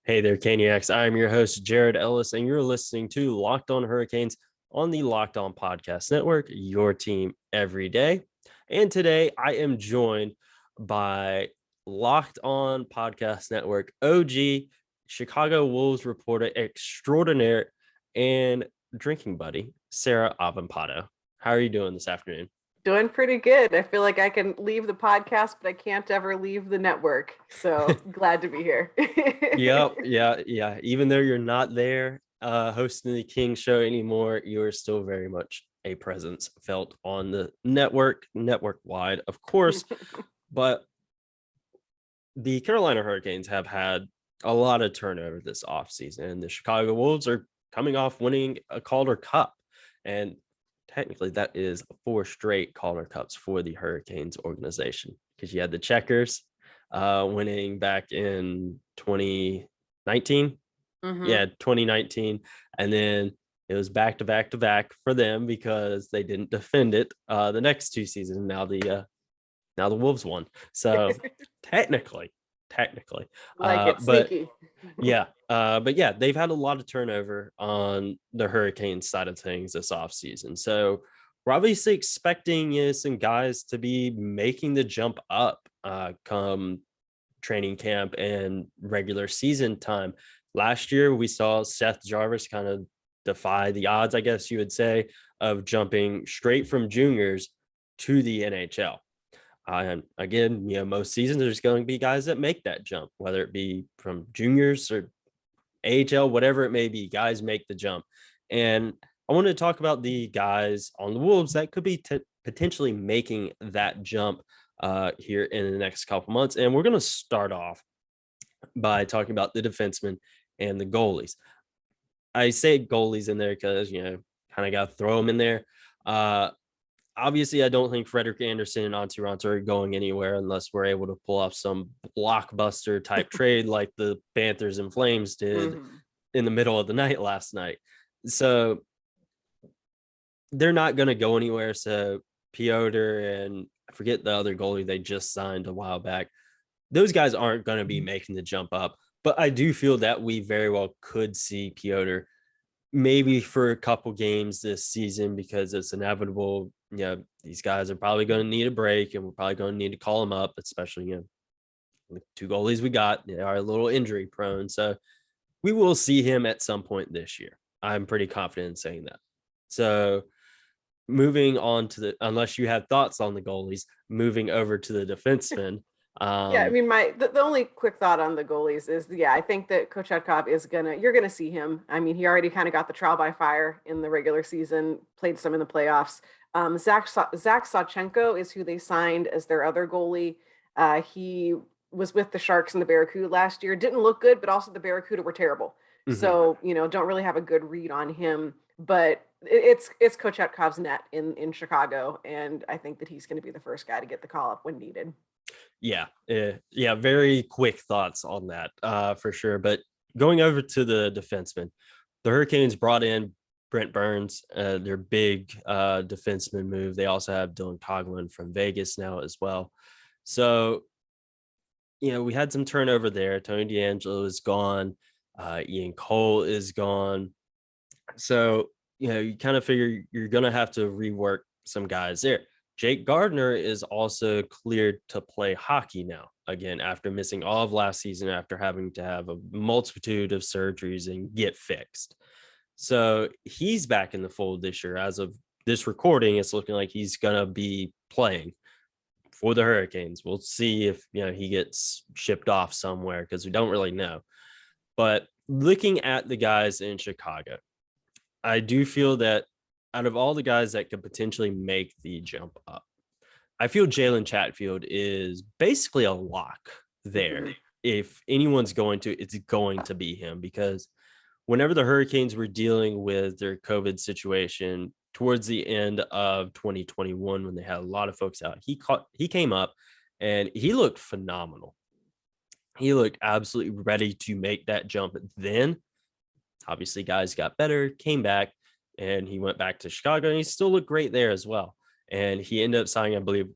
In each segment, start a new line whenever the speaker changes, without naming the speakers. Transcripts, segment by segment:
Hey there, Caniacs. I'm your host, Jared Ellis, and you're listening to Locked On Hurricanes on the Locked On Podcast Network, your team every day. And today I am joined by Locked On Podcast Network OG, Chicago Wolves reporter extraordinaire, and drinking buddy, Sarah Avampato. How are you doing this afternoon?
Doing pretty good. I feel like I can leave the podcast, but I can't ever leave the network. So glad to be here.
Yep, yeah. Even though you're not there hosting the King show anymore, you are still very much a presence felt on the network wide, of course. But the Carolina Hurricanes have had a lot of turnover this offseason, and the Chicago Wolves are coming off winning a Calder Cup. And technically, that is 4 straight Calder Cups for the Hurricanes organization because you had the Checkers winning back in 2019.
Mm-hmm.
Yeah, 2019. And then it was back to back to back for them because they didn't defend it the next 2 seasons. Now the Wolves won. So technically.
Like it's
But
sneaky.
but yeah, they've had a lot of turnover on the Hurricanes side of things this offseason. So we're obviously expecting some guys to be making the jump up come training camp and regular season time. Last year, we saw Seth Jarvis kind of defy the odds, I guess you would say, of jumping straight from juniors to the NHL. And again, most seasons there's going to be guys that make that jump, whether it be from juniors or AHL, whatever it may be, guys make the jump. And I want to talk about the guys on the Wolves that could be potentially making that jump here in the next couple months. And we're going to start off by talking about the defensemen and the goalies. I say goalies in there because, kind of got to throw them in there. Obviously, I don't think Frederik Andersen and Antti Raanta are going anywhere unless we're able to pull off some blockbuster type trade like the Panthers and Flames did in the middle of the night last night. So they're not going to go anywhere. So Piotr and I forget the other goalie they just signed a while back. Those guys aren't going to be making the jump up. But I do feel that we very well could see Piotr maybe for a couple games this season because it's inevitable. These guys are probably going to need a break and we're probably going to need to call them up, especially, the 2 goalies we got, they are a little injury prone. So we will see him at some point this year. I'm pretty confident in saying that. So moving on to unless you have thoughts on the goalies, moving over to the defensemen.
Yeah, I mean, the only quick thought on the goalies is, I think that Kochetkov you're gonna see him. I mean, he already kind of got the trial by fire in the regular season, played some in the playoffs. Zach Sawchenko is who they signed as their other goalie. He was with the Sharks and the Barracuda last year. Didn't look good, but also the Barracuda were terrible.
Mhm.
So, don't really have a good read on him. But it's Kochetkov's net in Chicago, and I think that he's going to be the first guy to get the call up when needed.
Yeah, very quick thoughts on that for sure. But going over to the defenseman, the Hurricanes brought in Brent Burns, their big defenseman move. They also have Dylan Coughlin from Vegas now as well. So, we had some turnover there. Tony DeAngelo is gone. Ian Cole is gone. So, you kind of figure you're going to have to rework some guys there. Jake Gardner is also cleared to play hockey now, again, after missing all of last season, after having to have a multitude of surgeries and get fixed. So he's back in the fold this year. As of this recording, it's looking like he's going to be playing for the Hurricanes. We'll see if, he gets shipped off somewhere because we don't really know. But looking at the guys in Chicago, I do feel that out of all the guys that could potentially make the jump up, I feel Jalen Chatfield is basically a lock there. If anyone's going to, it's going to be him because whenever the Hurricanes were dealing with their COVID situation towards the end of 2021, when they had a lot of folks out, he came up and he looked phenomenal. He looked absolutely ready to make that jump. Then, obviously, guys got better, came back, and he went back to Chicago, and he still looked great there as well. And he ended up signing, I believe,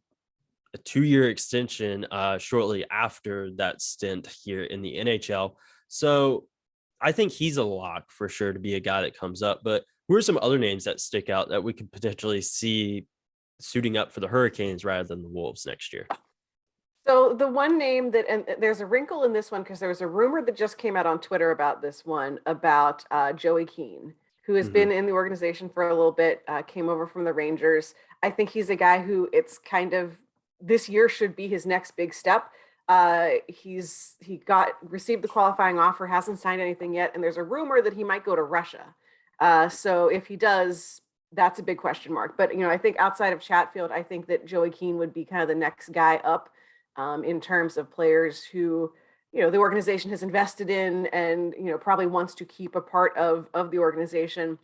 a 2-year extension shortly after that stint here in the NHL. So I think he's a lock for sure to be a guy that comes up. But who are some other names that stick out that we could potentially see suiting up for the Hurricanes rather than the Wolves next year?
So the one name that, and there's a wrinkle in this one because there was a rumor that just came out on Twitter about this one about Joey Keane, who has
Mm-hmm.
been in the organization for a little bit, came over from the Rangers. I think he's a guy who it's kind of this year should be his next big step. He got received the qualifying offer, hasn't signed anything yet, and there's a rumor that he might go to Russia. So if he does, that's a big question mark. But I think outside of Chatfield, I think that Joey Keane would be kind of the next guy up in terms of players who the organization has invested in and probably wants to keep a part of the organization.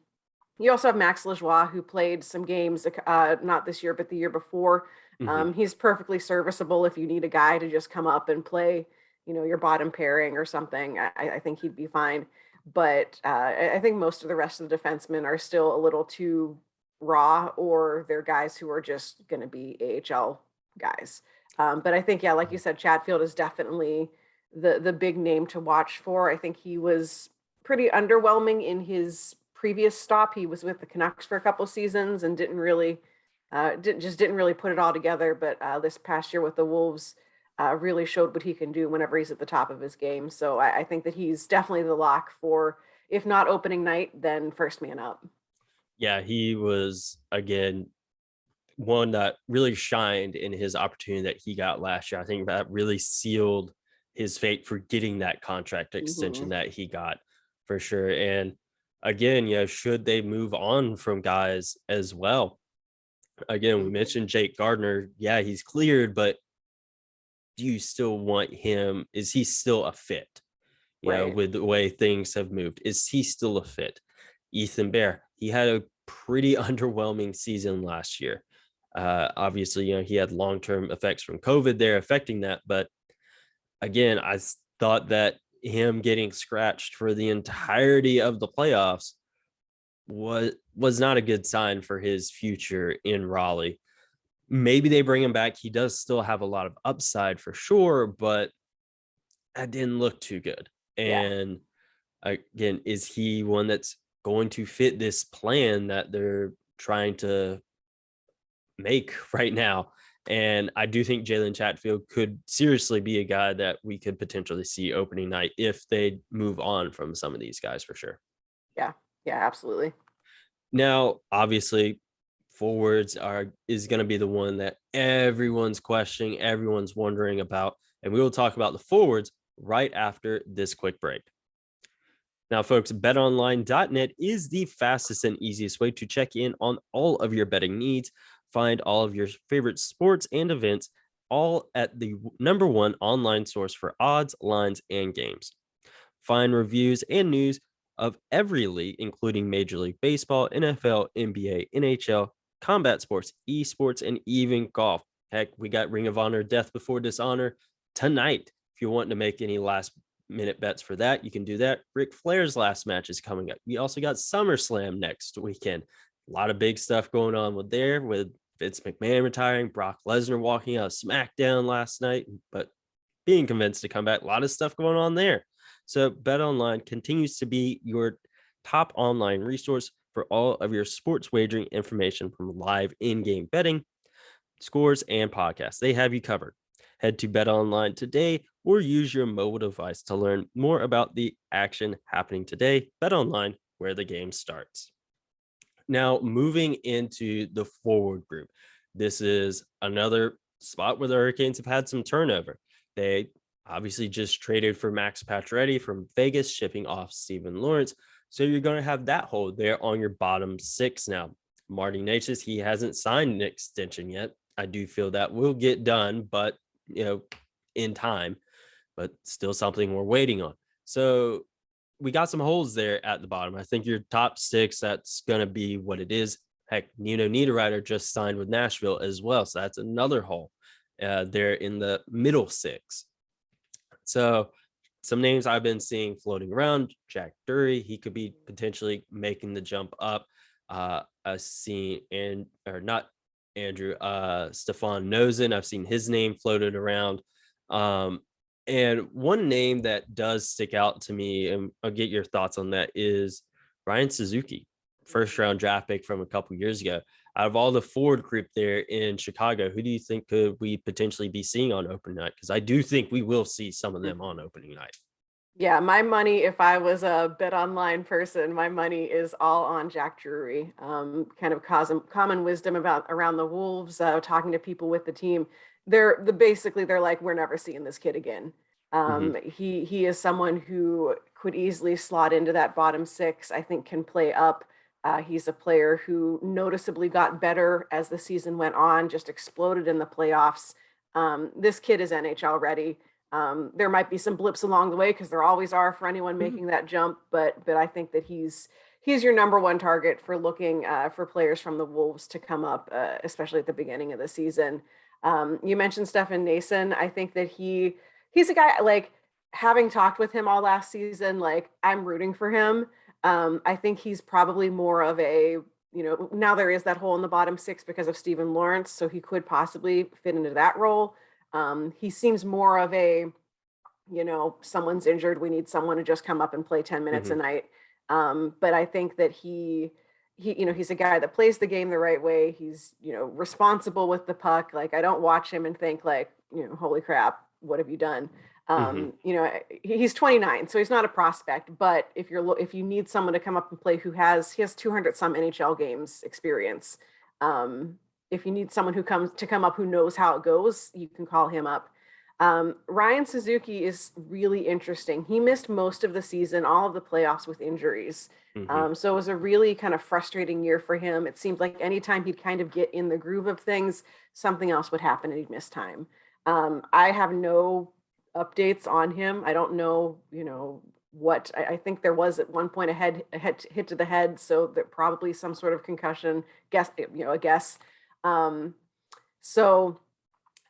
You also have Max Lajoie, who played some games, not this year, but the year before.
Mm-hmm.
He's perfectly serviceable if you need a guy to just come up and play, your bottom pairing or something. I think he'd be fine. But I think most of the rest of the defensemen are still a little too raw, or they're guys who are just going to be AHL guys. But I think, yeah, like you said, Chatfield is definitely the big name to watch for. I think he was pretty underwhelming in his previous stop. He was with the Canucks for a couple seasons and didn't really put it all together. But this past year with the Wolves really showed what he can do whenever he's at the top of his game. So I think that he's definitely the lock for, if not opening night, then first man up.
Yeah, he was, again, one that really shined in his opportunity that he got last year. I think that really sealed his fate for getting that contract extension that he got for sure. And again, should they move on from guys as well? Again, we mentioned Jake Gardner. Yeah, he's cleared, but do you still want him? Is he still a fit?
Right.
With the way things have moved, is he still a fit? Ethan Bear, he had a pretty underwhelming season last year. Obviously, he had long-term effects from COVID there affecting that. But again, I thought that him getting scratched for the entirety of the playoffs was not a good sign for his future in Raleigh. Maybe they bring him back. He does still have a lot of upside for sure, but that didn't look too good.
Yeah.
And again, is he one that's going to fit this plan that they're trying to make right now? And I do think Jalen Chatfield could seriously be a guy that we could potentially see opening night if they move on from some of these guys for sure.
Yeah. Yeah, absolutely.
Now, obviously, forwards is going to be the one that everyone's questioning, everyone's wondering about, and we will talk about the forwards right after this quick break. Now, folks, betonline.net is the fastest and easiest way to check in on all of your betting needs. Find all of your favorite sports and events, all at the number one online source for odds, lines, and games. Find reviews and news of every league, including Major League Baseball, NFL, NBA, NHL, combat sports, esports, and even golf. Heck, we got Ring of Honor Death Before Dishonor tonight. If you want to make any last minute bets for that, you can do that. Ric Flair's last match is coming up. We also got SummerSlam next weekend. A lot of big stuff going on with Vince McMahon retiring, Brock Lesnar walking out of SmackDown last night, but being convinced to come back. A lot of stuff going on there. So BetOnline continues to be your top online resource for all of your sports wagering information, from live in-game betting, scores, and podcasts. They have you covered. Head to BetOnline today or use your mobile device to learn more about the action happening today. BetOnline, where the game starts. Now, moving into the forward group, this is another spot where the Hurricanes have had some turnover. They obviously just traded for Max Pacioretty from Vegas, shipping off Steven Lawrence. So you're going to have that hole there on your bottom six now. Marty Necas, he hasn't signed an extension yet. I do feel that will get done, but in time, but still something we're waiting on. So we got some holes there at the bottom. I think your top six, that's going to be what it is. Heck, Nino Niederreiter just signed with Nashville as well. So that's another hole there in the middle six. So some names I've been seeing floating around: Jack Dury, he could be potentially making the jump up. I've seen, Stefan Nason, I've seen his name floated around. And one name that does stick out to me, and I'll get your thoughts on that, is Ryan Suzuki, first round draft pick from a couple years ago. Out of all the forward group there in Chicago, who do you think could we potentially be seeing on opening night? Because I do think we will see some of them on opening night.
Yeah, my money, if I was a BetOnline person, my money is all on Jack Drury. Kind of common wisdom about around the Wolves, talking to people with the team. Basically they're like, we're never seeing this kid again.
Mm-hmm.
He is someone who could easily slot into that bottom six. I think can play up. He's a player who noticeably got better as the season went on, just exploded in the playoffs. This kid is NHL ready. There might be some blips along the way because there always are for anyone making that jump, but I think that he's your number one target for looking for players from the Wolves to come up, especially at the beginning of the season. You mentioned Stefan Nason. I think that he's a guy like having talked with him all last season. Like I'm rooting for him. I think he's probably more of a now there is that hole in the bottom six because of Stephen Lawrence, so he could possibly fit into that role. He seems more of a, someone's injured. We need someone to just come up and play 10 minutes
Mm-hmm.
a night. But I think that he's a guy that plays the game the right way. He's, responsible with the puck. Like I don't watch him and think like, holy crap, what have you done?
Mm-hmm.
He's 29, so he's not a prospect. But if you need someone to come up and play he has 200 some NHL games experience. If you need someone who comes to come up who knows how it goes, you can call him up. Ryan Suzuki is really interesting. He missed most of the season, all of the playoffs with injuries.
Mm-hmm.
So it was a really kind of frustrating year for him. It seemed like anytime he'd kind of get in the groove of things, something else would happen and he'd miss time. I have no updates on him. I don't know, what I think there was at one point a hit to the head, so that probably some sort of concussion. A guess. Um, so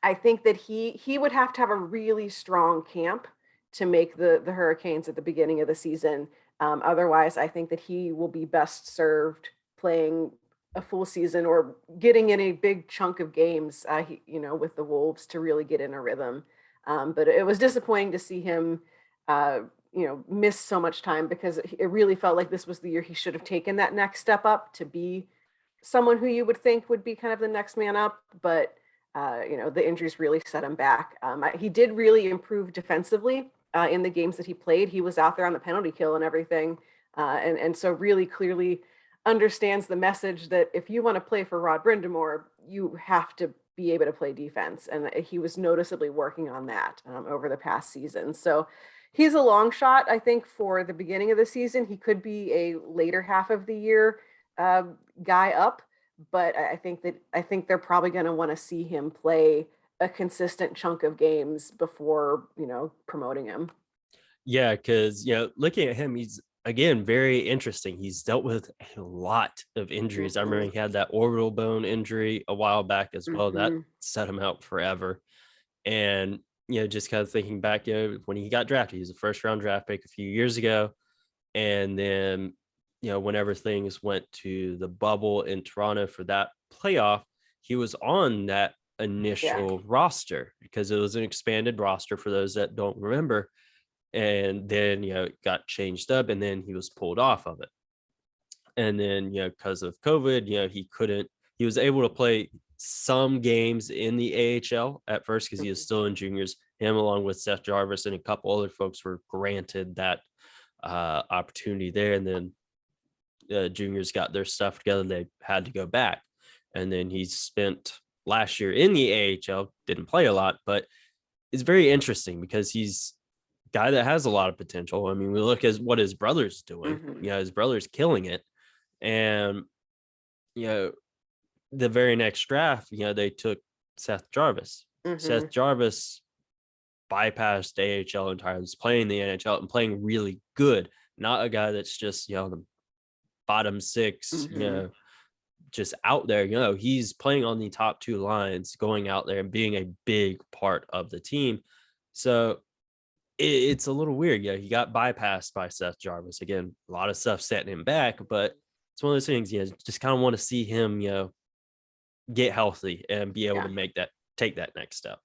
I think that he would have to have a really strong camp to make the Hurricanes at the beginning of the season. Otherwise, I think that he will be best served playing a full season or getting in a big chunk of games, with the Wolves to really get in a rhythm. But it was disappointing to see him, miss so much time because it really felt like this was the year he should have taken that next step up to be someone who you would think would be kind of the next man up. But the injuries really set him back. He did really improve defensively in the games that he played. He was out there on the penalty kill and everything, and so really clearly understands the message that if you want to play for Rod Brind'amour, you have to be able to play defense, and he was noticeably working on that over the past season. So he's a long shot, I think, for the beginning of the season. He could be a later half of the year uh, guy up, but I think they're probably going to want to see him play a consistent chunk of games before promoting him.
Yeah, because looking at him, he's again very interesting. He's dealt with a lot of injuries. I remember
Mm-hmm.
he had that orbital bone injury a while back as well. That
Mm-hmm.
set him out forever. And just kind of thinking back, when he got drafted, he was a first round draft pick a few years ago. And then, whenever things went to the bubble in Toronto for that playoff, he was on that
Yeah.
initial roster because it was an expanded roster for those that don't remember. And then, it got changed up and then he was pulled off of it. And then, because of COVID, he was able to play some games in the AHL at first because he was still in juniors. Him, along with Seth Jarvis and a couple other folks, were granted that opportunity there. And then juniors got their stuff together. They had to go back. And then he spent last year in the AHL, didn't play a lot, but it's very interesting because he's a guy that has a lot of potential. I mean, we look at what his brother's doing.
Mm-hmm.
His brother's killing it. And, the very next draft, they took Seth Jarvis.
Mm-hmm.
Seth Jarvis bypassed AHL entirely, was playing the NHL and playing really good. Not a guy that's just, the bottom six,
Mm-hmm.
just out there. He's playing on the top two lines, going out there and being a big part of the team. So it's a little weird. He got bypassed by Seth Jarvis. Again, a lot of stuff setting him back, but it's one of those things, just kind of want to see him, get healthy and be able
Yeah.
to take that next step.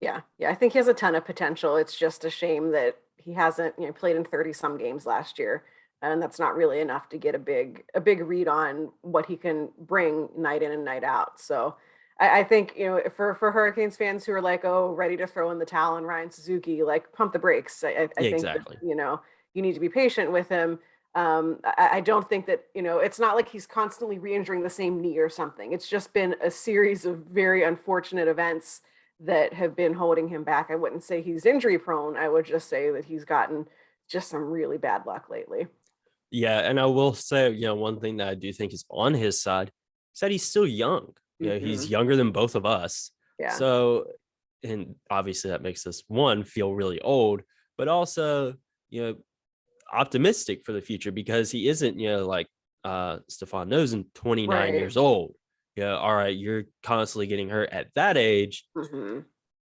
Yeah. I think he has a ton of potential. It's just a shame that he hasn't, played in 30 some games last year. And that's not really enough to get a big read on what he can bring night in and night out. So I think, for Hurricanes fans who are like, oh, ready to throw in the towel on Ryan Suzuki, like pump the brakes. I
Yeah,
think that,
exactly.
you need to be patient with him. I don't think that, it's not like he's constantly re-injuring the same knee or something. It's just been a series of very unfortunate events that have been holding him back. I wouldn't say he's injury prone. I would just say that he's gotten just some really bad luck lately.
Yeah, and I will say, one thing that I do think is on his side is that he's still young. He's
Hmm.
younger than both of us.
Yeah.
So, and obviously that makes us one feel really old, but also, you know, optimistic for the future because he isn't, like Stefan Nason, 29
Right.
years old. Yeah, all right, you're constantly getting hurt at that age,
Hmm.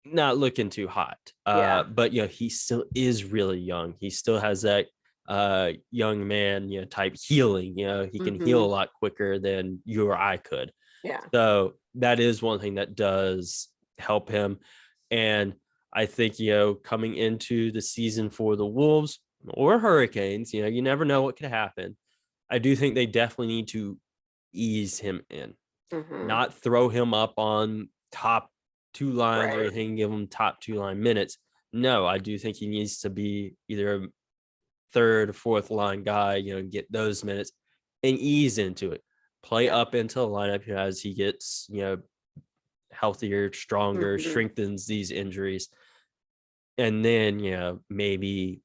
not looking too hot.
Yeah.
But he still is really young. He still has that young man, type healing. He can heal a
Hmm.
lot quicker than you or I could.
Yeah.
So that is one thing that does help him. And I think, coming into the season for the Wolves or Hurricanes, you never know what could happen. I do think they definitely need to ease him in,
Hmm.
not throw him up on top two lines or
Right.
anything, give him top two line minutes. No, I do think he needs to be either a third, fourth line guy, get those minutes and ease into it. Play
Yeah.
up into the lineup as he gets, healthier, stronger,
Hmm.
strengthens these injuries. And then, maybe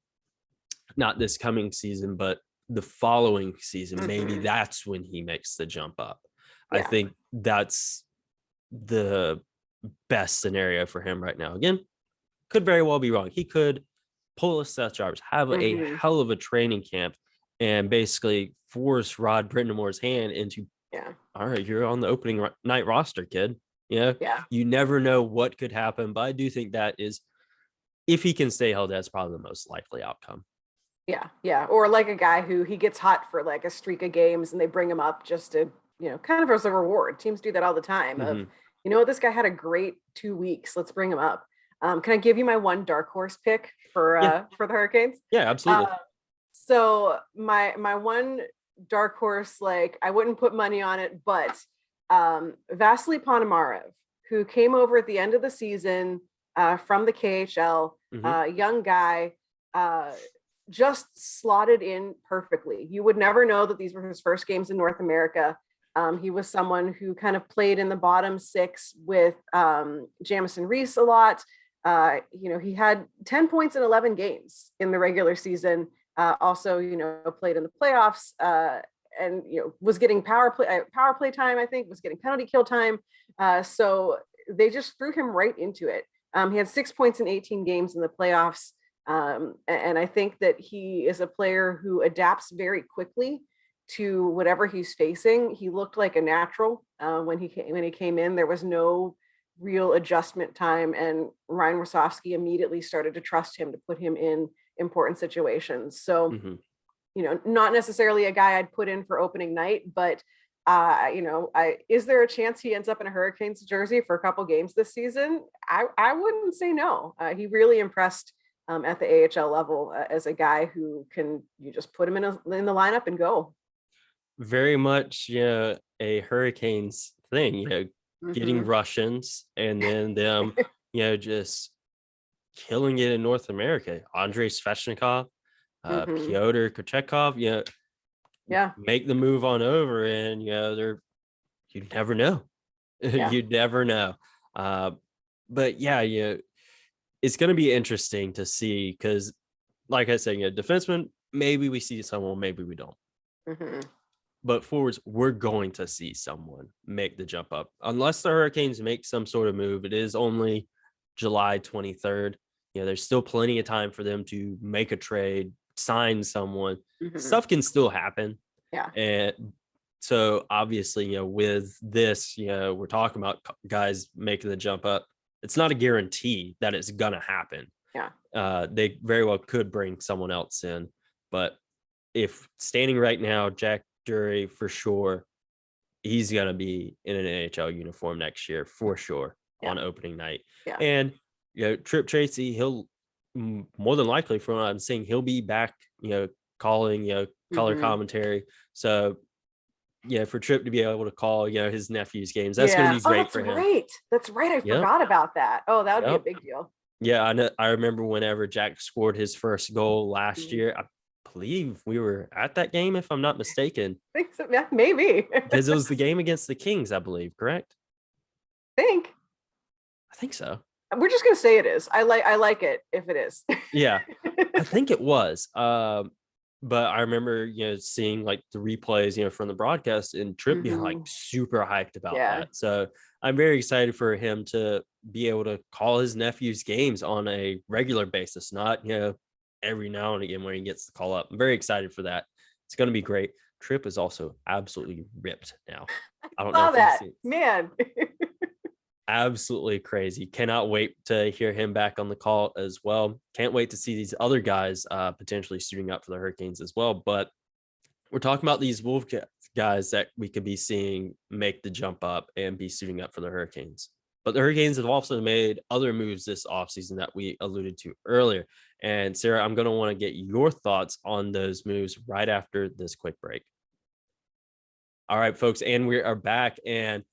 not this coming season, but the following season, maybe
Hmm.
that's when he makes the jump up. I
Yeah.
think that's the best scenario for him right now. Again, could very well be wrong. He could pull a Seth Jarvis, have a
Hmm.
hell of a training camp, and basically force Rod Brind'amour's hand into,
Yeah.
all right, you're on the opening night roster, kid.
Yeah.
You never know what could happen, but I do think that is, if he can stay healthy, that's probably the most likely outcome.
Yeah. Or like a guy who he gets hot for like a streak of games and they bring him up just to, kind of as a reward. Teams do that all the time of,
Mm-hmm.
this guy had a great 2 weeks. Let's bring him up. Can I give you my one dark horse pick for
Yeah,
the Hurricanes?
yeah,
Uh,
absolutely.
so my one dark horse, like I wouldn't put money on it, but Vasily Ponomarev, who came over at the end of the season from the KHL,
Mm-hmm.
young guy, uh, just slotted in perfectly. You would never know that these were his first games in North America. He was someone who kind of played in the bottom six with Jamison Reese a lot. He had 10 points in 11 games in the regular season. Also, played in the playoffs and was getting power play time. I think was getting penalty kill time. So they just threw him right into it. He had 6 points in 18 games in the playoffs. And I think that he is a player who adapts very quickly to whatever he's facing. He looked like a natural when he came in. There was no real adjustment time, and Ryan Wasowski immediately started to trust him to put him in important situations. So,
Mm-hmm.
not necessarily a guy I'd put in for opening night, but is there a chance he ends up in a Hurricanes jersey for a couple games this season? I wouldn't say no. He really impressed at the AHL level as a guy who can you just put him in the lineup and go.
Very much, a Hurricanes thing, getting
Hmm.
Russians and then them, just killing it in North America. Andrei Svechnikov,
Hmm.
Pyotr Kochetkov,
Yeah.
make the move on over, and you never know.
Yeah.
You never know. Uh, but yeah, it's going to be interesting to see because, like I said, defenseman, maybe we see someone, maybe we don't.
Hmm.
But forwards, we're going to see someone make the jump up. Unless the Hurricanes make some sort of move, it is only July 23rd. There's still plenty of time for them to make a trade, sign someone.
Hmm.
Stuff can still happen.
Yeah.
And so obviously, with this, we're talking about guys making the jump up. It's not a guarantee that it's going to happen.
Yeah.
They very well could bring someone else in. But if standing right now, Jack Drury for sure, he's going to be in an NHL uniform next year for sure
Yeah.
on opening night.
Yeah.
And Trip Tracy, he'll more than likely, from what I'm seeing, he'll be back, calling, color commentary. So, for Trip to be able to call, his nephew's games, that's going to be great for him.
Right. That's right. I forgot about that. Oh, that would be a big deal.
Yeah, I know. I remember whenever Jack scored his first goal last year. I believe we were at that game, if I'm not mistaken.
I think so. Yeah, maybe.
Because it was the game against the Kings, I believe, correct?
I
think so.
We're just gonna say it is. I like it if it is.
Yeah, I think it was. But I remember, seeing like the replays, from the broadcast, and Trip being like super hyped about that. So I'm very excited for him to be able to call his nephew's games on a regular basis, not, every now and again when he gets the call up. I'm very excited for that. It's going to be great. Trip is also absolutely ripped now. I don't know
that, man.
Absolutely crazy. Cannot wait to hear him back on the call as well. Can't wait to see these other guys potentially suiting up for the Hurricanes as well. But we're talking about these Wolf guys that we could be seeing make the jump up and be suiting up for the Hurricanes. But the Hurricanes have also made other moves this offseason that we alluded to earlier. And Sarah, I'm going to want to get your thoughts on those moves right after this quick break. All right, folks, and we are back. And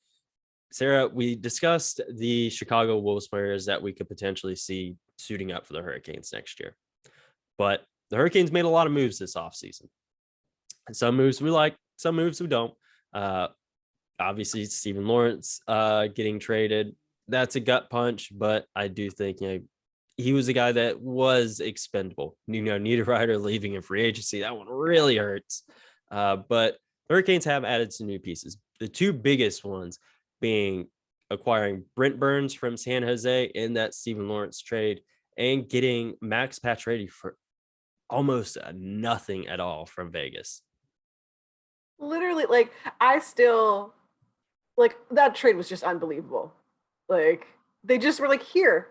Sarah, we discussed the Chicago Wolves players that we could potentially see suiting up for the Hurricanes next year. But the Hurricanes made a lot of moves this offseason. Some moves we like, some moves we don't. Obviously, Stephen Lawrence getting traded, that's a gut punch, but I do think he was a guy that was expendable. Niederreiter leaving in free agency, that one really hurts. But the Hurricanes have added some new pieces. The two biggest ones being acquiring Brent Burns from San Jose in that Stephen Lawrence trade, and getting Max Pacioretty for almost nothing at all from Vegas.
Literally, that trade was just unbelievable. They just were like, here,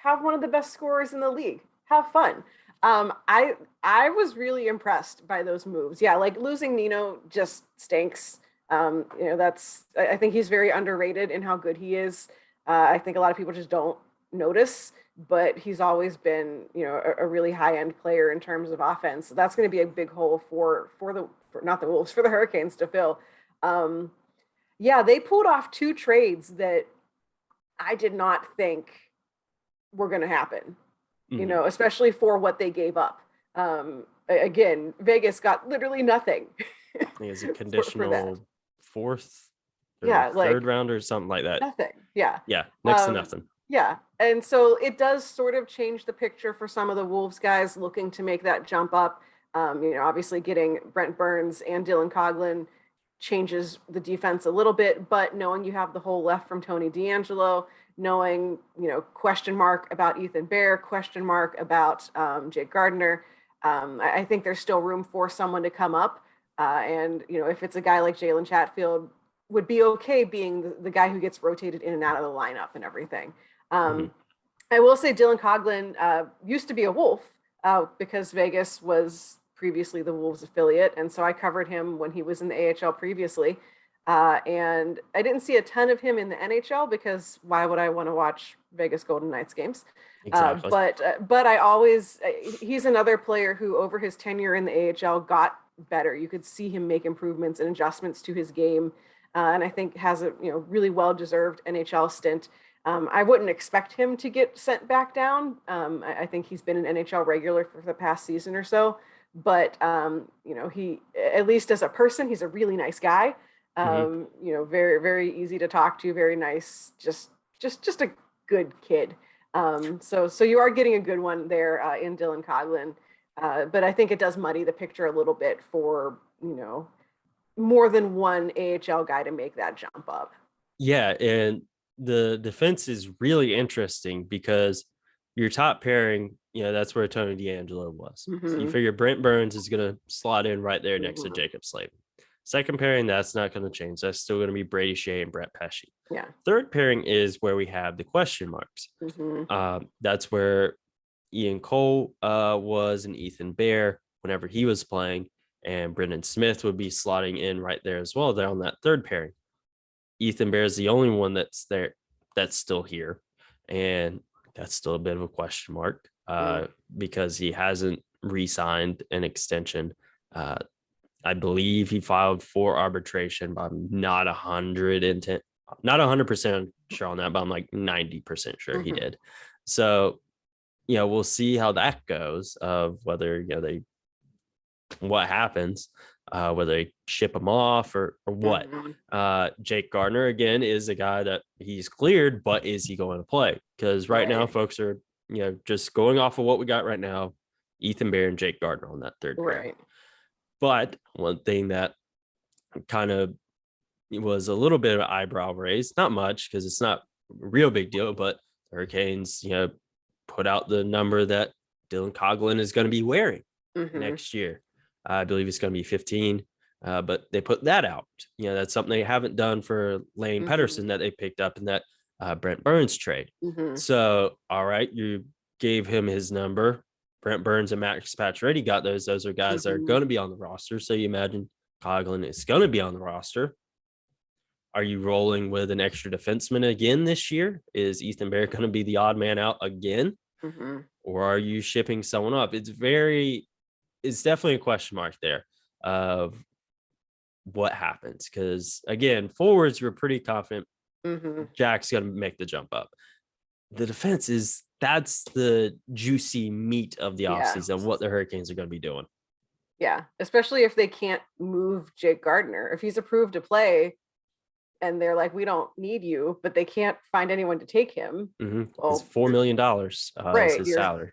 have one of the best scorers in the league. Have fun. I was really impressed by those moves. Yeah, losing Nino just stinks. I think he's very underrated in how good he is. I think a lot of people just don't notice, but he's always been, a really high-end player in terms of offense. So that's going to be a big hole for not the Wolves, for the Hurricanes to fill. They pulled off two trades that I did not think were going to happen, especially for what they gave up. Again, Vegas got literally nothing.
I think it's a conditional fourth third round or something like that.
Nothing.
Next to nothing.
And so it does sort of change the picture for some of the Wolves guys looking to make that jump up. Obviously getting Brent Burns and Dylan Coughlin changes the defense a little bit, but knowing you have the hole left from Tony DeAngelo, knowing, question mark about Ethan Bear, question mark about Jake Gardner, I think there's still room for someone to come up. And, if it's a guy like Jalen Chatfield, would be okay being the guy who gets rotated in and out of the lineup and everything. I will say Dylan Coughlin used to be a Wolf because Vegas was previously the Wolves affiliate. And so I covered him when he was in the AHL previously. And I didn't see a ton of him in the NHL because why would I want to watch Vegas Golden Knights games?
Exactly.
But he's another player who over his tenure in the AHL got better. You could see him make improvements and adjustments to his game. And I think has a really well-deserved NHL stint. I wouldn't expect him to get sent back down. I think he's been an NHL regular for the past season or so. But, he, at least as a person, he's a really nice guy. Very, very easy to talk to, very nice, just a good kid. So you are getting a good one there in Dylan Coughlin. But I think it does muddy the picture a little bit for, more than one AHL guy to make that jump up.
Yeah, and the defense is really interesting because your top pairing, that's where Tony DeAngelo was. So you figure Brent Burns is going to slot in right there next to Jacob Slavin. Second pairing, that's not going to change. That's still going to be Brady Shea and Brett Pesce.
Yeah.
Third pairing is where we have the question marks. That's where Ian Cole was and Ethan Bear whenever he was playing, and Brendan Smith would be slotting in right there as well. They're on that third pairing. Ethan Bear is the only one that's there that's still here, and That's still a bit of a question mark
Mm.
because he hasn't re-signed an extension. Uh, I believe he filed for arbitration, but I'm not 100% sure on that, but I'm like 90% sure he did. So, we'll see how that goes of whether, what happens, whether they ship him off or what. Jake Gardner, again, is a guy that he's cleared, but is he going to play? Because right now, folks are, just going off of what we got right now, Ethan Bear and Jake Gardner on that third pair.
Right.
But one thing that kind of was a little bit of an eyebrow raise, not much because it's not a real big deal, but the Hurricanes, put out the number that Dylan Coughlin is going to be wearing next year. I believe it's going to be 15, but they put that out. That's something they haven't done for Lane Pedersen that they picked up in that Brent Burns trade. So, all right, you gave him his number. Brent Burns and Max Pacioretty got those. Those are guys that are going to be on the roster. So you imagine Coughlin is going to be on the roster. Are you rolling with an extra defenseman again this year? Is Ethan Bear going to be the odd man out again? Or are you shipping someone up? It's definitely a question mark there of what happens. Because again, forwards, we're pretty confident Jack's going to make the jump up. The defense that's the juicy meat of the offseason, what the Hurricanes are going to be doing.
Yeah, especially if they can't move Jake Gardner. If he's approved to play and they're like, we don't need you, but they can't find anyone to take him.
Well, it's $4 million is his salary.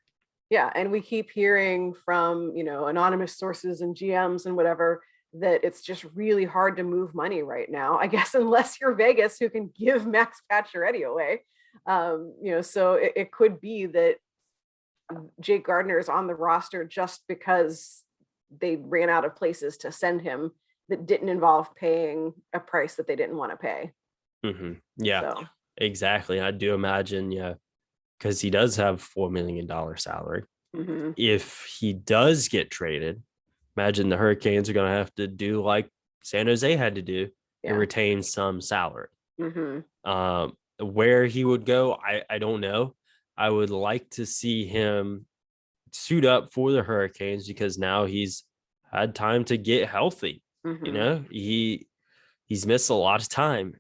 Yeah, and we keep hearing from, anonymous sources and GMs and whatever, that it's just really hard to move money right now, I guess, unless you're Vegas, who can give Max Pacioretty away. So it could be that Jake Gardner is on the roster just because they ran out of places to send him that didn't involve paying a price that they didn't want to pay.
Yeah, exactly. I do imagine, because he does have $4 million salary. If he does get traded, imagine the Hurricanes are going to have to do like San Jose had to do and retain some salary. Where he would go, I don't know. I would like to see him suit up for the Hurricanes because now he's had time to get healthy. He's missed a lot of time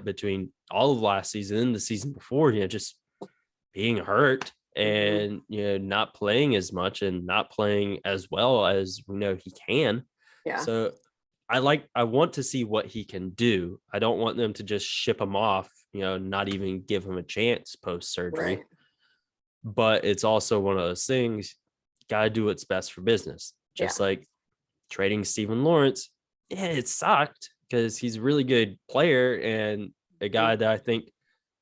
between all of last season and the season before, just being hurt and, not playing as much and not playing as well as we know he can. So I want to see what he can do. I don't want them to just ship him off, not even give him a chance post-surgery. But it's also one of those things, got to do what's best for business. Just like trading Stephen Lawrence, it sucked because he's a really good player and a guy that I think,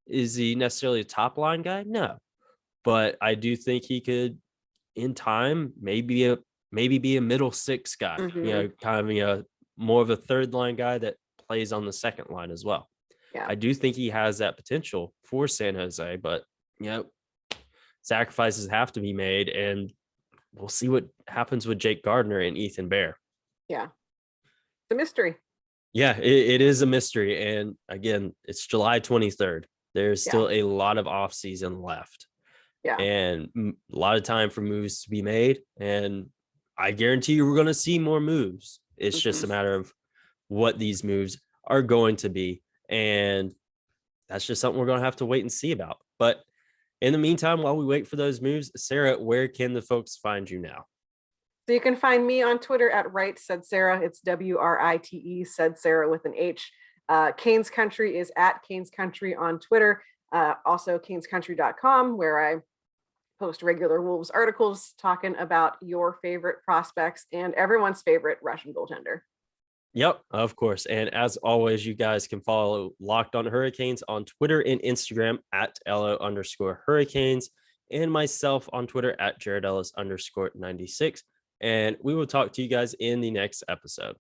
is he necessarily a top line guy? No. But I do think he could, in time, maybe be a middle six guy, kind of more of a third line guy that plays on the second line as well. I do think he has that potential for San Jose, but sacrifices have to be made, and we'll see what happens with Jake Gardner and Ethan Bear.
It's a mystery.
It is a mystery. And again, it's July 23rd. There's still a lot of off season left. And a lot of time for moves to be made. And I guarantee you we're going to see more moves. It's just a matter of what these moves are going to be. And that's just something we're going to have to wait and see about. But in the meantime, while we wait for those moves, Sarah, where can the folks find you now?
So you can find me on Twitter at Right Said Sarah. It's WRITE said Sarah with an H. Canes Country is at Canes Country on Twitter. Also canescountry.com, where I post regular Wolves articles talking about your favorite prospects and everyone's favorite Russian goaltender.
Yep, of course. And as always, you guys can follow Locked On Hurricanes on Twitter and Instagram at LO_Hurricanes, and myself on Twitter at Jared Ellis _96. And we will talk to you guys in the next episode.